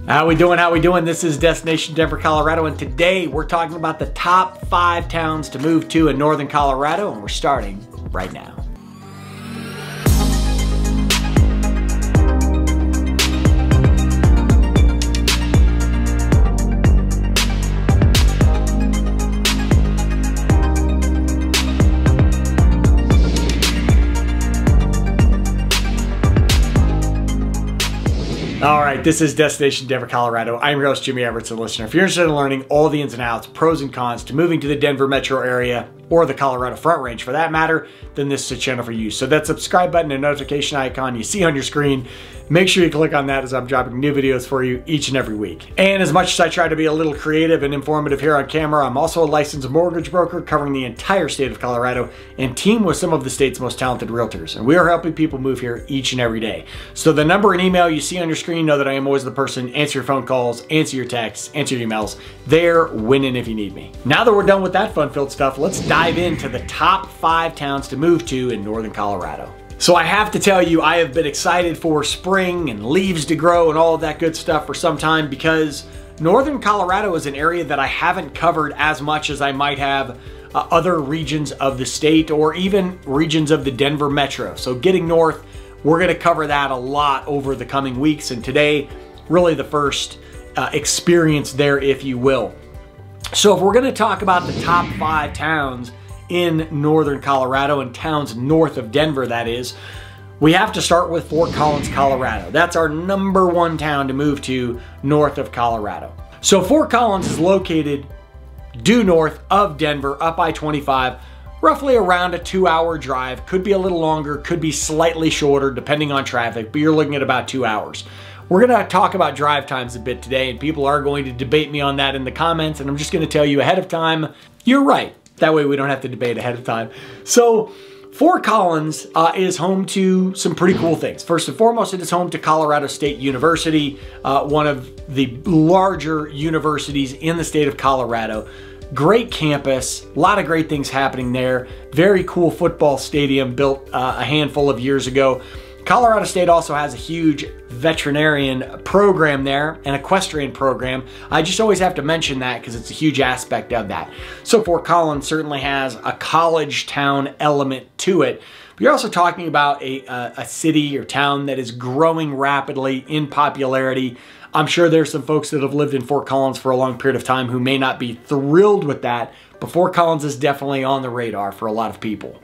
How we doing? How we doing? This is Destination Denver, Colorado, and today we're talking about the top 5 towns to move to in northern Colorado, and we're starting right now. All right, this is Destination Denver, Colorado. I'm your host, Jimmy Everett's a listener. If you're interested in learning all the ins and outs, pros and cons to moving to the Denver metro area, or the Colorado Front Range for that matter, then this is a channel for you. So that subscribe button and notification icon you see on your screen, make sure you click on that as I'm dropping new videos for you each and every week. And as much as I try to be a little creative and informative here on camera, I'm also a licensed mortgage broker covering the entire state of Colorado and team with some of the state's most talented realtors. And we are helping people move here each and every day. So the number and email you see on your screen, know that I am always the person, answer your phone calls, answer your texts, answer your emails. There, winning if you need me. Now that we're done with that fun-filled stuff, let's dive into the top 5 towns to move to in northern Colorado. So I have to tell you, I have been excited for spring and leaves to grow and all of that good stuff for some time because northern Colorado is an area that I haven't covered as much as I might have other regions of the state or even regions of the Denver metro. So getting north, we're going to cover that a lot over the coming weeks, and today, really the first experience there, if you will. So if we're going to talk about the top 5 towns in northern Colorado and towns north of Denver, that is, we have to start with Fort Collins, Colorado. That's our #1 town to move to north of Colorado. So Fort Collins is located due north of Denver, up I-25, roughly around a 2-hour drive. Could be a little longer, could be slightly shorter depending on traffic, but you're looking at about 2 hours. We're going to talk about drive times a bit today, and people are going to debate me on that in the comments, and I'm just going to tell you ahead of time, you're right. That way we don't have to debate ahead of time. So Fort Collins is home to some pretty cool things. First and foremost, it is home to Colorado State University, one of the larger universities in the state of Colorado. Great campus, a lot of great things happening there. Very cool football stadium built a handful of years ago. Colorado State also has a huge veterinarian program there, an equestrian program. I just always have to mention that because it's a huge aspect of that. So Fort Collins certainly has a college town element to it. But you're also talking about a city or town that is growing rapidly in popularity. I'm sure there's some folks that have lived in Fort Collins for a long period of time who may not be thrilled with that, but Fort Collins is definitely on the radar for a lot of people.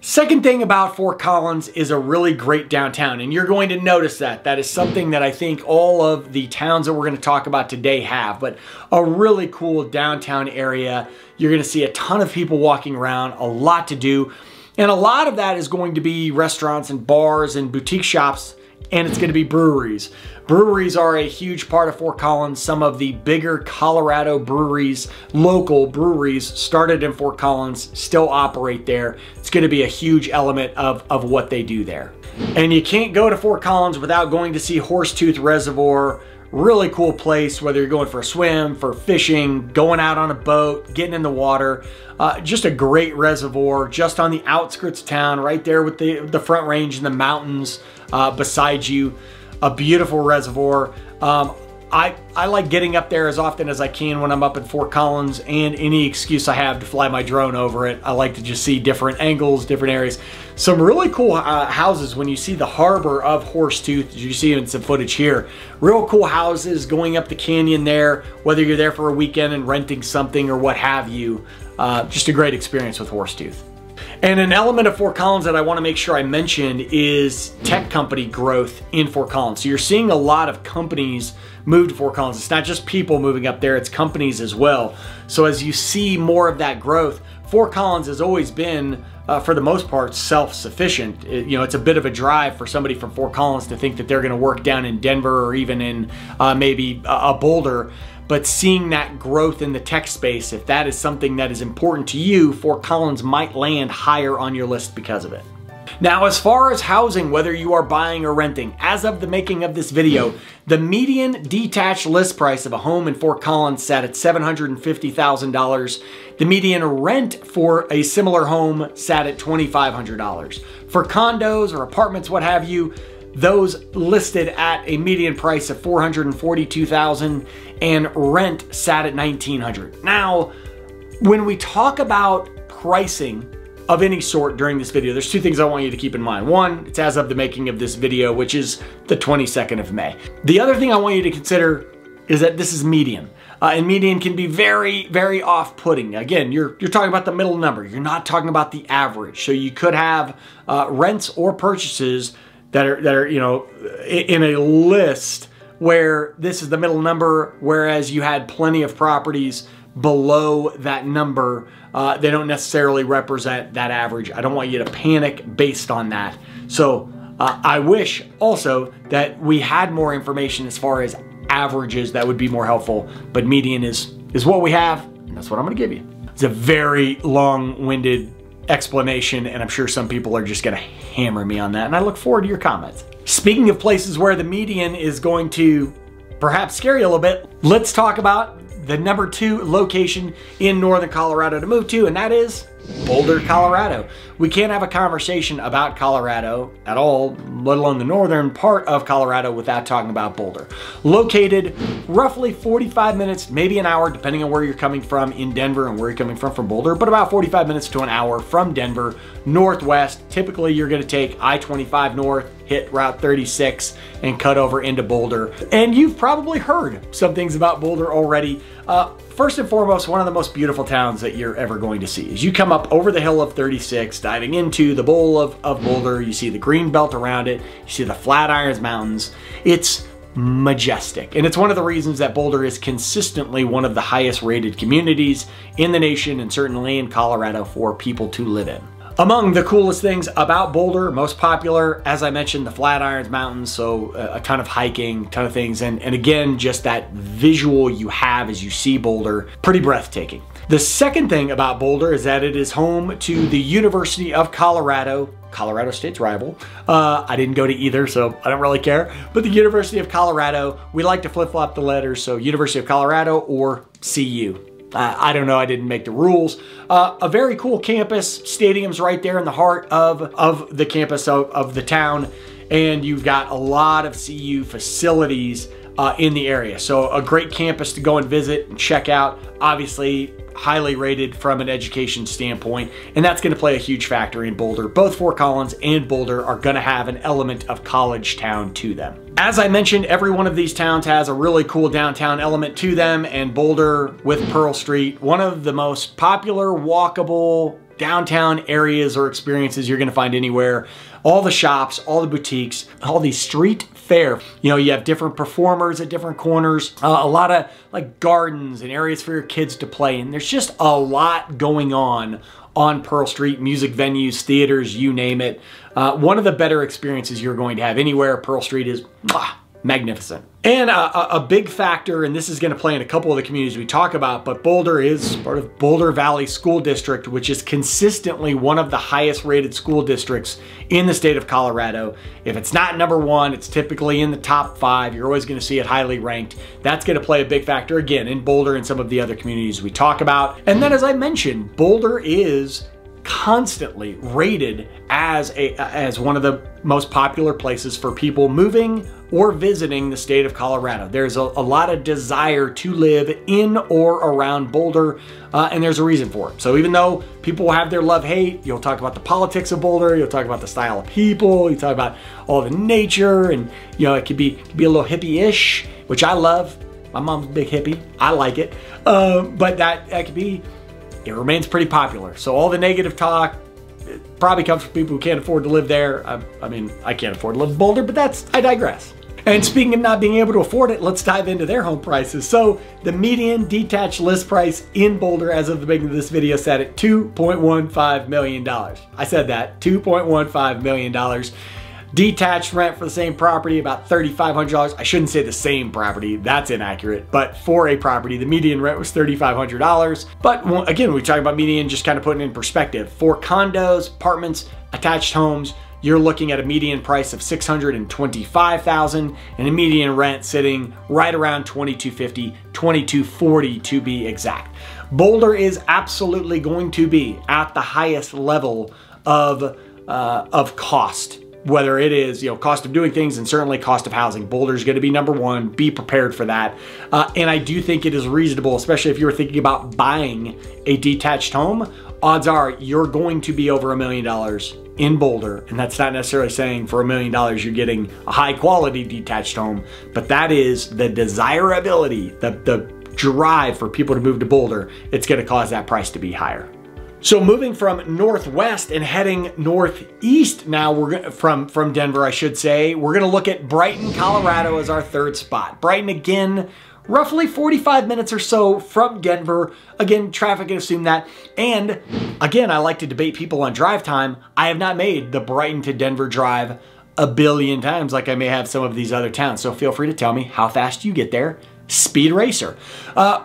Second thing about Fort Collins is a really great downtown, and you're going to notice that. That is something that I think all of the towns that we're going to talk about today have, but a really cool downtown area. You're going to see a ton of people walking around, a lot to do, and a lot of that is going to be restaurants and bars and boutique shops, and it's going to be breweries. Breweries are a huge part of Fort Collins. Some of the bigger Colorado breweries, local breweries, started in Fort Collins, still operate there. It's going to be a huge element of what they do there. And you can't go to Fort Collins without going to see Horsetooth Reservoir. Really cool place, whether you're going for a swim, for fishing, going out on a boat, getting in the water. Just a great reservoir just on the outskirts of town, right there with the Front Range and the mountains beside you. A beautiful reservoir. I like getting up there as often as I can when I'm up in Fort Collins, and any excuse I have to fly my drone over it. I like to just see different angles, different areas. Some really cool houses when you see the harbor of Horsetooth. You see in some footage here. Real cool houses going up the canyon there, whether you're there for a weekend and renting something or what have you. Just a great experience with Horsetooth. And an element of Fort Collins that I want to make sure I mention is tech company growth in Fort Collins. So you're seeing a lot of companies move to Fort Collins. It's not just people moving up there, it's companies as well. So as you see more of that growth, Fort Collins has always been, for the most part, self-sufficient. You know, it's a bit of a drive for somebody from Fort Collins to think that they're going to work down in Denver or even in maybe a Boulder. But seeing that growth in the tech space, if that is something that is important to you, Fort Collins might land higher on your list because of it. Now, as far as housing, whether you are buying or renting, as of the making of this video, the median detached list price of a home in Fort Collins sat at $750,000. The median rent for a similar home sat at $2,500. For condos or apartments, what have you, those listed at a median price of $442,000 and rent sat at $1,900. Now, when we talk about pricing of any sort during this video, there's two things I want you to keep in mind. One, it's as of the making of this video, which is the 22nd of May. The other thing I want you to consider is that this is median. And median can be very, very off-putting. Again, you're talking about the middle number. You're not talking about the average. So you could have rents or purchases that are you know, in a list where this is the middle number, whereas you had plenty of properties below that number. They don't necessarily represent that average. I don't want you to panic based on that. So I wish also that we had more information as far as averages that would be more helpful, but median is what we have, and that's what I'm gonna give you. It's a very long-winded explanation, and I'm sure some people are just gonna hammer me on that, and I look forward to your comments. Speaking of places where the median is going to perhaps scare you a little bit, let's talk about the number 2 location in northern Colorado to move to, and that is Boulder, Colorado. We can't have a conversation about Colorado at all, let alone the northern part of Colorado, without talking about Boulder. Located roughly 45 minutes, maybe an hour, depending on where you're coming from in Denver and where you're coming from Boulder, but about 45 minutes to an hour from Denver, northwest. Typically, you're gonna take I-25 north, hit Route 36, and cut over into Boulder. And you've probably heard some things about Boulder already. First and foremost, one of the most beautiful towns that you're ever going to see. As you come up over the hill of 36, diving into the bowl of Boulder, you see the green belt around it, you see the Flat Irons Mountains. It's majestic. And it's one of the reasons that Boulder is consistently one of the highest rated communities in the nation, and certainly in Colorado, for people to live in. Among the coolest things about Boulder, most popular, as I mentioned, the Flat Irons Mountains, so a ton of hiking, ton of things, and again, just that visual you have as you see Boulder, pretty breathtaking. The second thing about Boulder is that it is home to the University of Colorado, Colorado State's rival. I didn't go to either, so I don't really care, but the University of Colorado, we like to flip-flop the letters, so University of Colorado or CU. I don't know, I didn't make the rules. A very cool campus, stadium's right there in the heart of the campus of the town, and you've got a lot of CU facilities in the area. So a great campus to go and visit and check out. Obviously, highly rated from an education standpoint, and that's gonna play a huge factor in Boulder. Both Fort Collins and Boulder are gonna have an element of college town to them. As I mentioned, every one of these towns has a really cool downtown element to them, and Boulder with Pearl Street, one of the most popular walkable downtown areas or experiences you're gonna find anywhere. All the shops, all the boutiques, all the street fare. You know, you have different performers at different corners, a lot of like gardens and areas for your kids to play in. There's just a lot going on Pearl Street, music venues, theaters, you name it. One of the better experiences you're going to have anywhere. Pearl Street is magnificent. And a big factor, and this is gonna play in a couple of the communities we talk about, but Boulder is part of Boulder Valley School District, which is consistently one of the highest rated school districts in the state of Colorado. If it's not number 1, it's typically in the top 5. You're always gonna see it highly ranked. That's gonna play a big factor, again, in Boulder and some of the other communities we talk about. And then, as I mentioned, Boulder is constantly rated as one of the most popular places for people moving or visiting the state of Colorado. There's a lot of desire to live in or around Boulder, and there's a reason for it. So even though people have their love-hate, you'll talk about the politics of Boulder, you'll talk about the style of people, you talk about all the nature, and you know, it could be a little hippie-ish, which I love. My mom's a big hippie, I like it, but that could be, it remains pretty popular. So all the negative talk, it probably comes from people who can't afford to live there. I mean, I can't afford to live in Boulder, but I digress. And speaking of not being able to afford it, let's dive into their home prices. So the median detached list price in Boulder as of the beginning of this video sat at $2.15 million. I said that, $2.15 million. Detached rent for the same property, about $3,500. I shouldn't say the same property, that's inaccurate, but for a property, the median rent was $3,500. But again, we talk about median, just kind of putting it in perspective. For condos, apartments, attached homes, you're looking at a median price of $625,000 and a median rent sitting right around $2,250, $2,240 to be exact. Boulder is absolutely going to be at the highest level of cost whether it is, cost of doing things and certainly cost of housing. Boulder is going to be number one. Be prepared for that. And I do think it is reasonable, especially if you were thinking about buying a detached home. Odds are you're going to be over $1 million in Boulder. And that's not necessarily saying for $1 million you're getting a high quality detached home, but that is the desirability, the drive for people to move to Boulder. It's going to cause that price to be higher. So moving from northwest and heading northeast now, from Denver, I should say, we're going to look at Brighton, Colorado as our third spot. Brighton, again, roughly 45 minutes or so from Denver. Again, traffic can assume that. And again, I like to debate people on drive time. I have not made the Brighton to Denver drive a billion times like I may have some of these other towns. So feel free to tell me how fast you get there. Speed racer.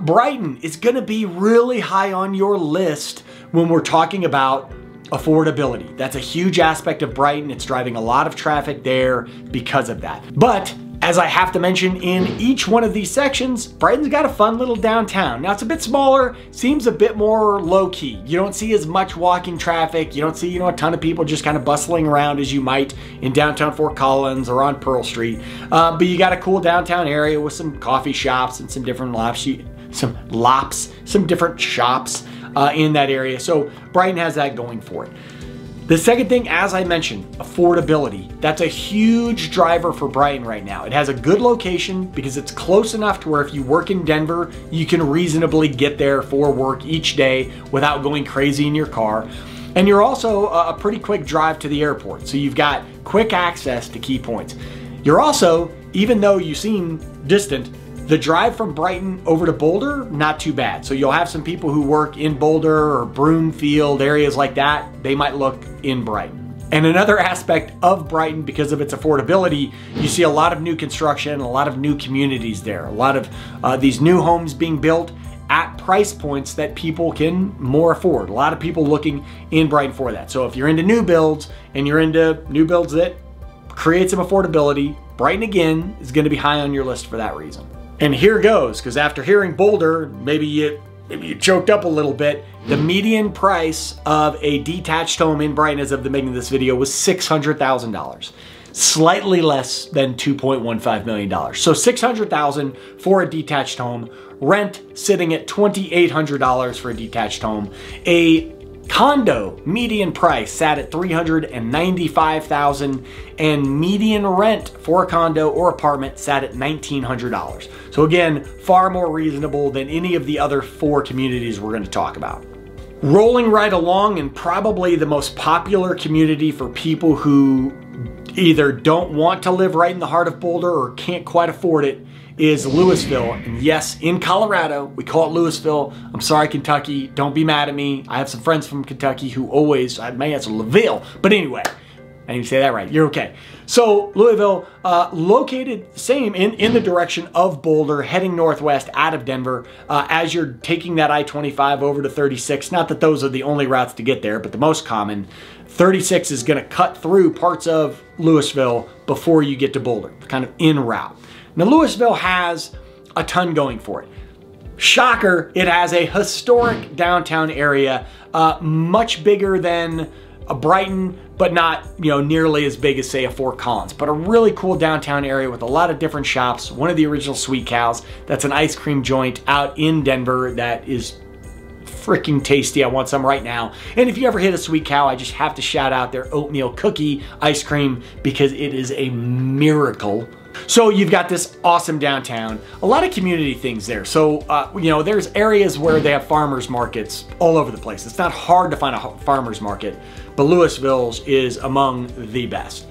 Brighton is going to be really high on your list when we're talking about affordability. That's a huge aspect of Brighton. It's driving a lot of traffic there because of that. But as I have to mention in each one of these sections, Brighton's got a fun little downtown. Now it's a bit smaller, seems a bit more low-key. You don't see as much walking traffic. You don't see, a ton of people just kind of bustling around as you might in downtown Fort Collins or on Pearl Street. But you got a cool downtown area with some coffee shops and some different some different shops in that area. So Brighton has that going for it. The second thing, as I mentioned, affordability. That's a huge driver for Brighton right now. It has a good location because it's close enough to where if you work in Denver, you can reasonably get there for work each day without going crazy in your car. And you're also a pretty quick drive to the airport. So you've got quick access to key points. You're also, even though you seem distant, the drive from Brighton over to Boulder, not too bad. So you'll have some people who work in Boulder or Broomfield, areas like that. They might look in Brighton. And another aspect of Brighton, because of its affordability, you see a lot of new construction, a lot of new communities there, a lot of these new homes being built at price points that people can more afford. A lot of people looking in Brighton for that. So if you're into new builds and you're into new builds that create some affordability, Brighton again is going to be high on your list for that reason. And here goes, because after hearing Boulder, maybe you choked up a little bit. The median price of a detached home in Brighton as of the making of this video was $600,000. Slightly less than $2.15 million. So $600,000 for a detached home. Rent sitting at $2,800 for a detached home. A condo median price sat at $395,000 and median rent for a condo or apartment sat at $1,900. So again, far more reasonable than any of the other four communities we're going to talk about. Rolling right along, and probably the most popular community for people who either don't want to live right in the heart of Boulder or can't quite afford it, is Louisville. And yes, in Colorado, we call it Louisville. I'm sorry, Kentucky. Don't be mad at me. I have some friends from Kentucky who always, I may answer Louisville, but anyway, I didn't say that right. You're okay. So Louisville, located same in the direction of Boulder, heading northwest out of Denver as you're taking that I-25 over to 36. Not that those are the only routes to get there, but the most common. 36 is going to cut through parts of Louisville before you get to Boulder, kind of en route. Now, Louisville has a ton going for it. Shocker, it has a historic downtown area, much bigger than a Brighton, but not nearly as big as, say, a Fort Collins. But a really cool downtown area with a lot of different shops. One of the original Sweet Cows, that's an ice cream joint out in Denver that is freaking tasty. I want some right now. And if you ever hit a Sweet Cow, I just have to shout out their oatmeal cookie ice cream because it is a miracle. So you've got this awesome downtown, a lot of community things there. So, there's areas where they have farmers markets all over the place. It's not hard to find a farmers market, but Louisville's is among the best.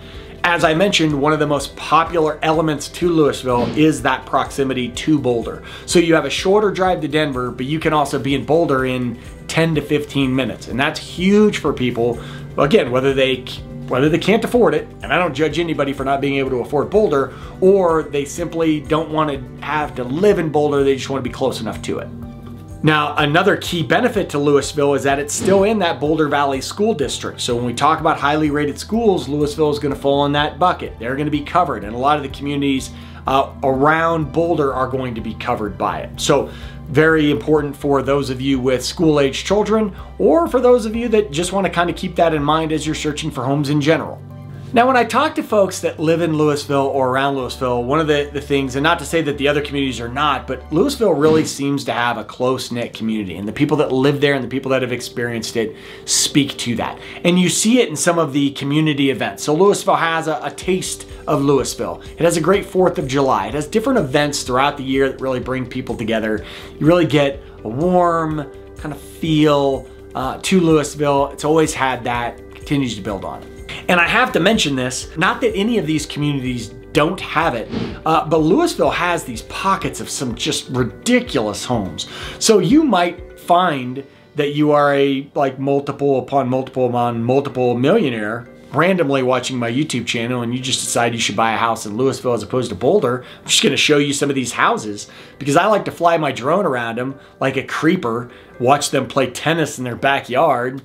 As I mentioned, one of the most popular elements to Louisville is that proximity to Boulder. So you have a shorter drive to Denver, but you can also be in Boulder in 10 to 15 minutes. And that's huge for people, again, whether they can't afford it, and I don't judge anybody for not being able to afford Boulder, or they simply don't want to have to live in Boulder, they just want to be close enough to it. Now, another key benefit to Louisville is that it's still in that Boulder Valley School District. So when we talk about highly rated schools, Louisville is going to fall in that bucket. They're going to be covered, and a lot of the communities around Boulder are going to be covered by it. So very important for those of you with school-age children, or for those of you that just want to kind of keep that in mind as you're searching for homes in general. Now, when I talk to folks that live in Louisville or around Louisville, one of the things, and not to say that the other communities are not, but Louisville really seems to have a close-knit community, and the people that live there and the people that have experienced it speak to that. And you see it in some of the community events. So Louisville has a taste of Louisville. It has a great 4th of July. It has different events throughout the year that really bring people together. You really get a warm kind of feel to Louisville. It's always had that, continues to build on it. And I have to mention this, not that any of these communities don't have it, but Louisville has these pockets of some just ridiculous homes. So you might find that you are a multiple upon multiple millionaire randomly watching my YouTube channel, and you just decide you should buy a house in Louisville as opposed to Boulder. I'm just gonna show you some of these houses because I like to fly my drone around them like a creeper, watch them play tennis in their backyard.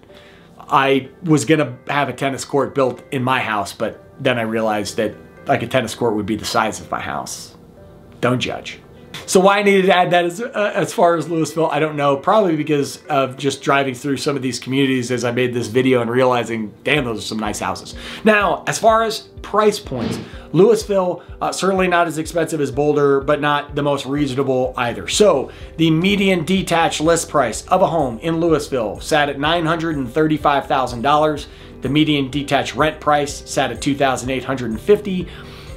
I was gonna have a tennis court built in my house, but then I realized that like a tennis court would be the size of my house. Don't judge. So why I needed to add that as far as Louisville, I don't know. Probably because of just driving through some of these communities as I made this video and realizing, damn, those are some nice houses. Now, as far as price points, Louisville, certainly not as expensive as Boulder, but not the most reasonable either. So the median detached list price of a home in Louisville sat at $935,000. The median detached rent price sat at $2,850.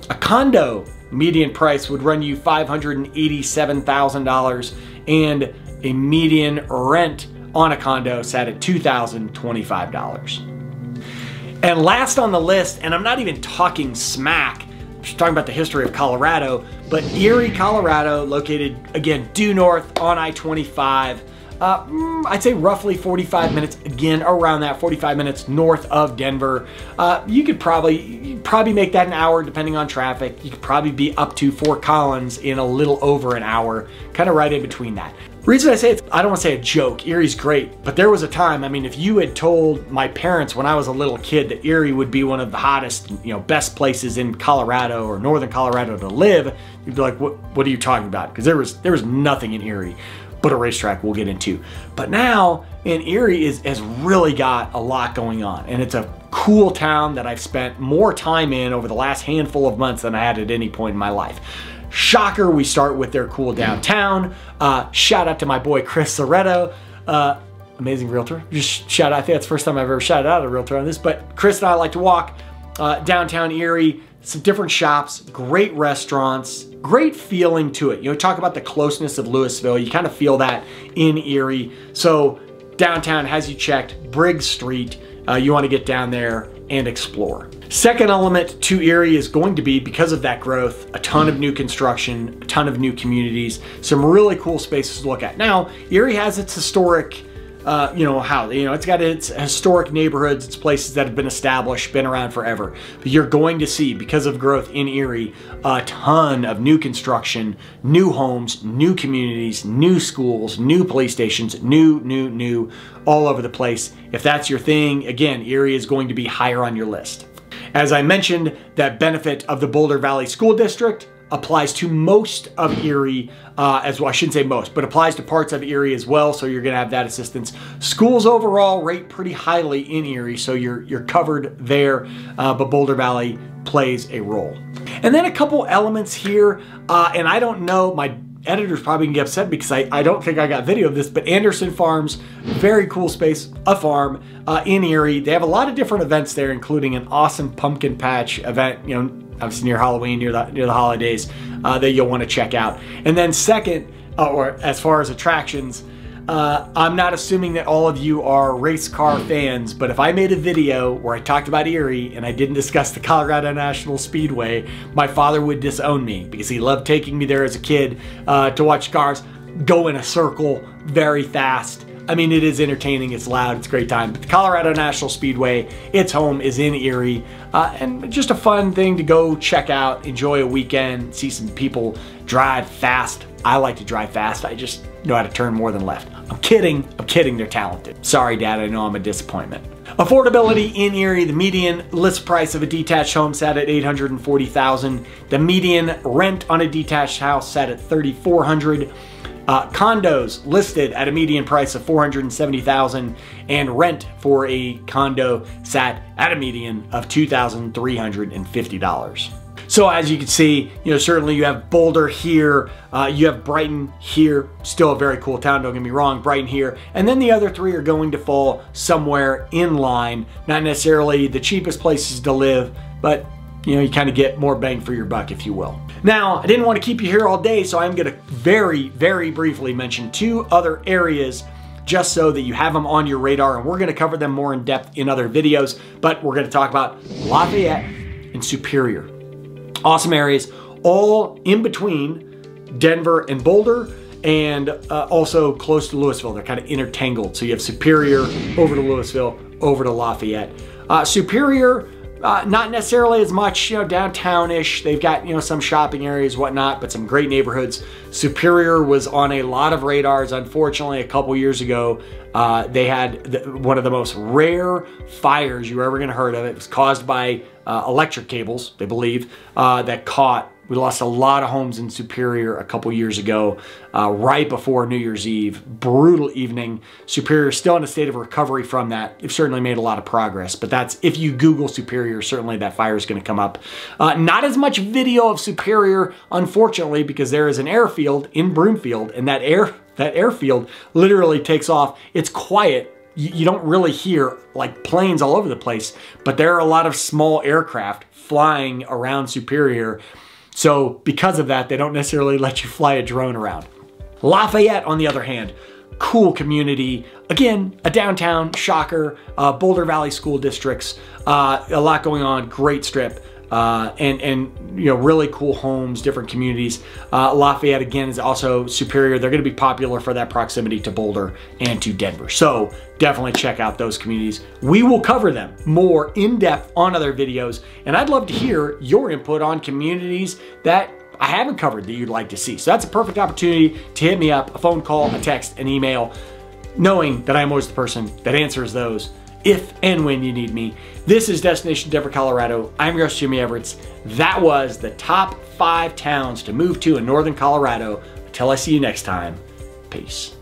A condo median price would run you $587,000, and a median rent on a condo sat at $2,025. And last on the list, and I'm not even talking smack, I'm just talking about the history of Colorado, but Erie, Colorado, located again due north on I-25. I'd say roughly 45 minutes, again around that 45 minutes north of Denver. You could probably make that an hour depending on traffic. You could probably be up to Fort Collins in a little over an hour, kind of right in between that. Reason I say it's, I don't want to say a joke, Erie's great, but there was a time, I mean, if you had told my parents when I was a little kid that Erie would be one of the hottest, best places in Colorado or northern Colorado to live, you'd be like, what are you talking about? Because there was nothing in Erie but a racetrack we'll get into. But now, Erie has really got a lot going on, and it's a cool town that I've spent more time in over the last handful of months than I had at any point in my life. Shocker, we start with their cool downtown. Shout out to my boy Chris Soretto, amazing realtor. Just shout out, I think that's the first time I've ever shouted out a realtor on this, but Chris and I like to walk downtown Erie, some different shops, great restaurants, great feeling to it. Talk about the closeness of Louisville. You kind of feel that in Erie. So downtown has you checked. Briggs Street, you want to get down there and explore. Second element to Erie is going to be, because of that growth, a ton of new construction, a ton of new communities, some really cool spaces to look at. Now, Erie has its historic it's got its historic neighborhoods, its places that have been established, been around forever. But you're going to see, because of growth in Erie, a ton of new construction, new homes, new communities, new schools, new police stations, new, all over the place. If that's your thing, again, Erie is going to be higher on your list. As I mentioned, that benefit of the Boulder Valley School District applies to most of Erie as well. I shouldn't say most, but applies to parts of Erie as well. So you're going to have that assistance. Schools overall rate pretty highly in Erie, so you're covered there. But Boulder Valley plays a role. And then a couple elements here, and I don't know, my editor's probably gonna get upset because I don't think I got video of this, but Anderson Farms, very cool space, a farm in Erie. They have a lot of different events there, including an awesome pumpkin patch event, obviously near Halloween, near the holidays, that you'll want to check out. And then second, or as far as attractions, I'm not assuming that all of you are race car fans, but if I made a video where I talked about Erie and I didn't discuss the Colorado National Speedway, my father would disown me because he loved taking me there as a kid to watch cars go in a circle very fast. I mean, it is entertaining, it's loud, it's a great time. But the Colorado National Speedway, its home is in Erie, and just a fun thing to go check out, enjoy a weekend, see some people drive fast. I like to drive fast, I just know how to turn more than left. I'm kidding, they're talented. Sorry, Dad, I know I'm a disappointment. Affordability in Erie, the median list price of a detached home sat at $840,000. The median rent on a detached house sat at $3,400. Condos listed at a median price of $470,000, and rent for a condo sat at a median of $2,350. So as you can see, certainly you have Boulder here, you have Brighton here, still a very cool town, don't get me wrong, Brighton here, and then the other three are going to fall somewhere in line, not necessarily the cheapest places to live, but you kind of get more bang for your buck, if you will. Now, I didn't want to keep you here all day, so I'm going to very, very briefly mention two other areas just so that you have them on your radar, and we're going to cover them more in depth in other videos, but we're going to talk about Lafayette and Superior. Awesome areas, all in between Denver and Boulder, and also close to Louisville. They're kind of intertangled. So you have Superior over to Louisville, over to Lafayette. Superior, not necessarily as much, downtown-ish. They've got, some shopping areas, whatnot, but some great neighborhoods. Superior was on a lot of radars. Unfortunately, a couple years ago, they had one of the most rare fires you were ever going to heard of. It was caused by electric cables, they believe, that caught. We lost a lot of homes in Superior a couple years ago, right before New Year's Eve. Brutal evening. Superior is still in a state of recovery from that. They've certainly made a lot of progress, but that's, if you Google Superior, certainly that fire is going to come up. Not as much video of Superior, unfortunately, because there is an airfield in Broomfield, and that airfield literally takes off. It's quiet. You don't really hear like planes all over the place, but there are a lot of small aircraft flying around Superior. So because of that, they don't necessarily let you fly a drone around. Lafayette, on the other hand, cool community. Again, a downtown, shocker, Boulder Valley school districts, a lot going on, great strip. And really cool homes, different communities. Lafayette, again, is also Superior. They're going to be popular for that proximity to Boulder and to Denver. So definitely check out those communities. We will cover them more in depth on other videos, and I'd love to hear your input on communities that I haven't covered that you'd like to see. So that's a perfect opportunity to hit me up, a phone call, a text, an email, knowing that I'm always the person that answers those if and when you need me. This is Destination Denver, Colorado. I'm your host, Jimmy Everts. That was the top 5 towns to move to in Northern Colorado. Until I see you next time, peace.